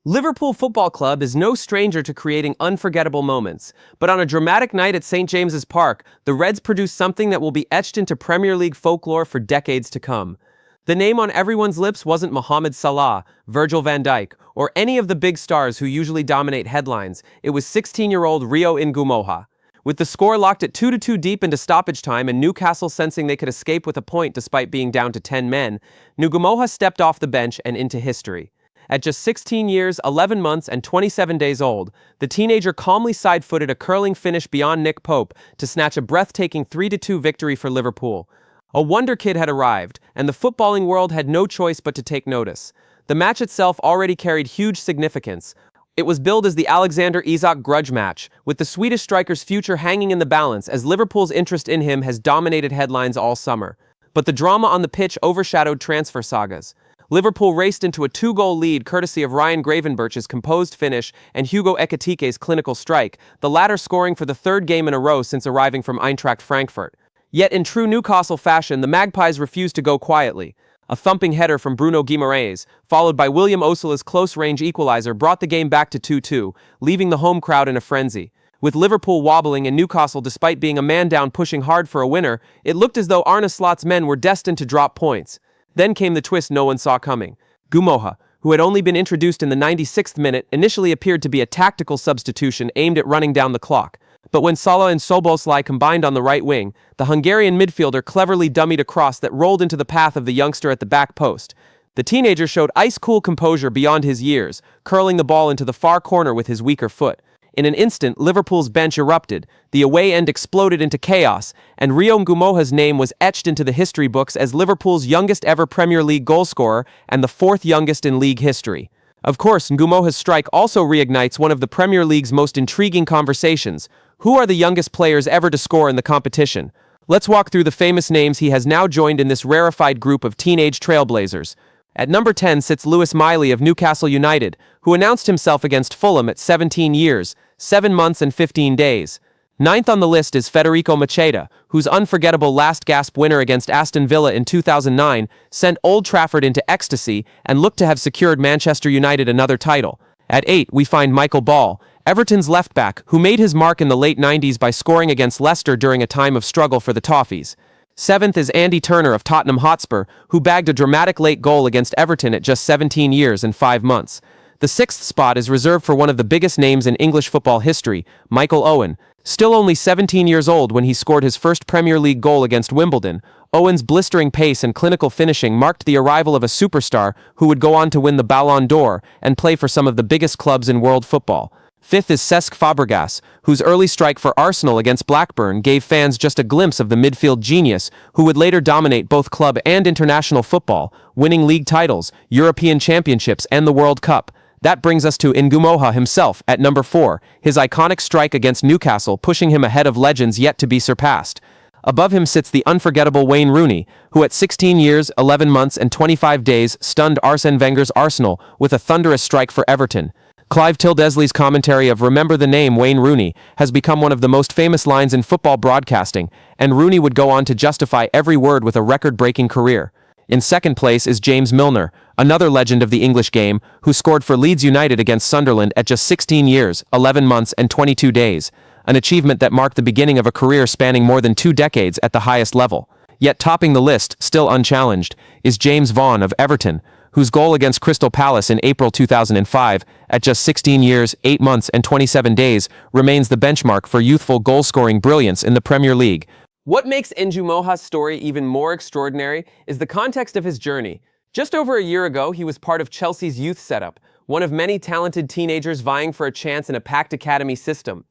Liverpool Football Club is no stranger to creating unforgettable moments, but on a dramatic night at St. James's Park, the Reds produced something that will be etched into Premier League folklore for decades to come. The name on everyone's lips wasn't Mohamed Salah, Virgil van Dijk, or any of the big stars who usually dominate headlines. It was 16-year-old Rio Ngumoha. With the score locked at 2-2 deep into stoppage time and Newcastle sensing they could escape with a point despite being down to 10 men, Ngumoha stepped off the bench and into history. At just 16 years, 11 months, and 27 days old, the teenager calmly side-footed a curling finish beyond Nick Pope to snatch a breathtaking 3-2 victory for Liverpool. A wonder kid had arrived, and the footballing world had no choice but to take notice. The match itself already carried huge significance. It was billed as the Alexander Isak grudge match, with the Swedish striker's future hanging in the balance as Liverpool's interest in him has dominated headlines all summer. But the drama on the pitch overshadowed transfer sagas. Liverpool raced into a 2-goal lead courtesy of Ryan Gravenberch's composed finish and Hugo Ekitike's clinical strike, the latter scoring for the third game in a row since arriving from Eintracht Frankfurt. Yet in true Newcastle fashion, the Magpies refused to go quietly. A thumping header from Bruno Guimarães, followed by William Osula's close-range equalizer, brought the game back to 2-2, leaving the home crowd in a frenzy. With Liverpool wobbling and Newcastle, despite being a man down, pushing hard for a winner, it looked as though Arne Slot's men were destined to drop points. Then came the twist no one saw coming. Ngumoha, who had only been introduced in the 96th minute, initially appeared to be a tactical substitution aimed at running down the clock. But when Salah and Szoboszlai combined on the right wing, the Hungarian midfielder cleverly dummied a cross that rolled into the path of the youngster at the back post. The teenager showed ice-cool composure beyond his years, curling the ball into the far corner with his weaker foot. In an instant, Liverpool's bench erupted, the away end exploded into chaos, and Rio Ngumoha's name was etched into the history books as Liverpool's youngest ever Premier League goalscorer and the fourth youngest in league history. Of course, Ngumoha's strike also reignites one of the Premier League's most intriguing conversations. Who are the youngest players ever to score in the competition? Let's walk through the famous names he has now joined in this rarefied group of teenage trailblazers. At number 10 sits Lewis Miley of Newcastle United, who announced himself against Fulham at 17 years, 7 months and 15 days. Ninth on the list is Federico Macheda, whose unforgettable last-gasp winner against Aston Villa in 2009 sent Old Trafford into ecstasy and looked to have secured Manchester United another title. At 8, we find Michael Ball, Everton's left-back, who made his mark in the late 90s by scoring against Leicester during a time of struggle for the Toffees. 7th is Andy Turner of Tottenham Hotspur, who bagged a dramatic late goal against Everton at just 17 years and 5 months. The 6th spot is reserved for one of the biggest names in English football history, Michael Owen. Still only 17 years old when he scored his first Premier League goal against Wimbledon, Owen's blistering pace and clinical finishing marked the arrival of a superstar who would go on to win the Ballon d'Or and play for some of the biggest clubs in world football. 5th is Cesc Fàbregas, whose early strike for Arsenal against Blackburn gave fans just a glimpse of the midfield genius who would later dominate both club and international football, winning league titles, European championships, and the World Cup. That brings us to Ngumoha himself at number 4, his iconic strike against Newcastle pushing him ahead of legends yet to be surpassed. Above him sits the unforgettable Wayne Rooney, who at 16 years, 11 months, and 25 days stunned Arsene Wenger's Arsenal with a thunderous strike for Everton. Clive Tildesley's commentary of "Remember the Name Wayne Rooney" has become one of the most famous lines in football broadcasting, and Rooney would go on to justify every word with a record-breaking career. In second place is James Milner, another legend of the English game, who scored for Leeds United against Sunderland at just 16 years, 11 months, and 22 days, an achievement that marked the beginning of a career spanning more than 2 decades at the highest level. Yet topping the list, still unchallenged, is James Vaughan of Everton, whose goal against Crystal Palace in April 2005, at just 16 years, 8 months, and 27 days, remains the benchmark for youthful goal-scoring brilliance in the Premier League. What makes Ngumoha's story even more extraordinary is the context of his journey. Just over a year ago, he was part of Chelsea's youth setup, one of many talented teenagers vying for a chance in a packed academy system.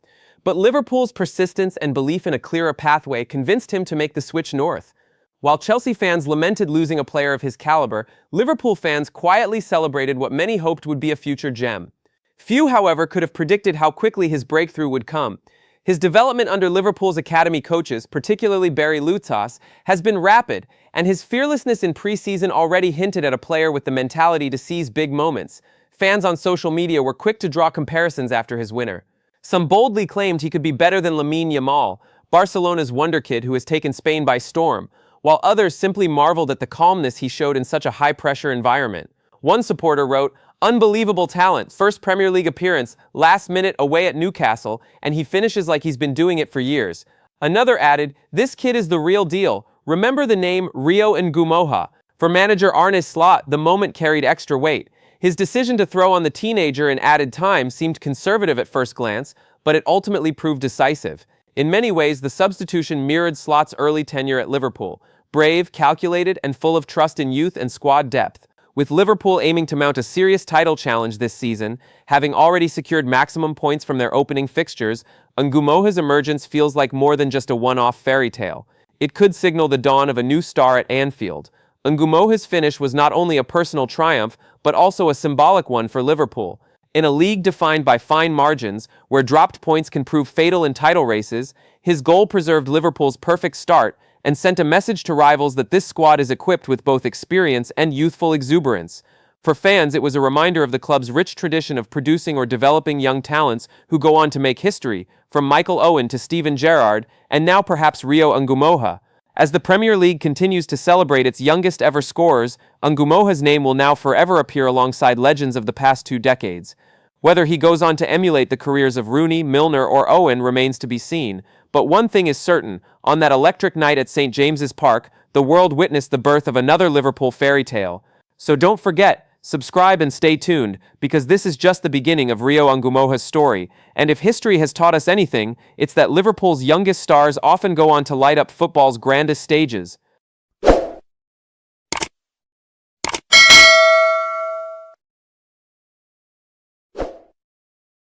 But Liverpool's persistence and belief in a clearer pathway convinced him to make the switch north. While Chelsea fans lamented losing a player of his caliber, Liverpool fans quietly celebrated what many hoped would be a future gem. Few, however, could have predicted how quickly his breakthrough would come. His development under Liverpool's academy coaches, particularly Barry Lutas, has been rapid, and his fearlessness in pre-season already hinted at a player with the mentality to seize big moments. Fans on social media were quick to draw comparisons after his winner. Some boldly claimed he could be better than Lamine Yamal, Barcelona's wonderkid who has taken Spain by storm, while others simply marveled at the calmness he showed in such a high-pressure environment. One supporter wrote, Unbelievable talent, first Premier League appearance, last minute away at Newcastle, and he finishes like he's been doing it for years. Another added, this kid is the real deal. Remember the name Rio Ngumoha. For manager Arne Slot, the moment carried extra weight. His decision to throw on the teenager in added time seemed conservative at first glance, but it ultimately proved decisive. In many ways, the substitution mirrored Slot's early tenure at Liverpool. Brave, calculated, and full of trust in youth and squad depth. With Liverpool aiming to mount a serious title challenge this season, having already secured maximum points from their opening fixtures, Ngumoha's emergence feels like more than just a one-off fairy tale. It could signal the dawn of a new star at Anfield. Ngumoha's finish was not only a personal triumph, but also a symbolic one for Liverpool. In a league defined by fine margins, where dropped points can prove fatal in title races, his goal preserved Liverpool's perfect start and sent a message to rivals that this squad is equipped with both experience and youthful exuberance. For fans, it was a reminder of the club's rich tradition of producing or developing young talents who go on to make history, from Michael Owen to Steven Gerrard, and now perhaps Rio Ngumoha. As the Premier League continues to celebrate its youngest ever scorers, Ngumoha's name will now forever appear alongside legends of the past 2 decades. Whether he goes on to emulate the careers of Rooney, Milner, or Owen remains to be seen. But one thing is certain, on that electric night at St. James's Park, the world witnessed the birth of another Liverpool fairy tale. So don't forget, subscribe and stay tuned, because this is just the beginning of Rio Ngumoha's story, and if history has taught us anything, it's that Liverpool's youngest stars often go on to light up football's grandest stages.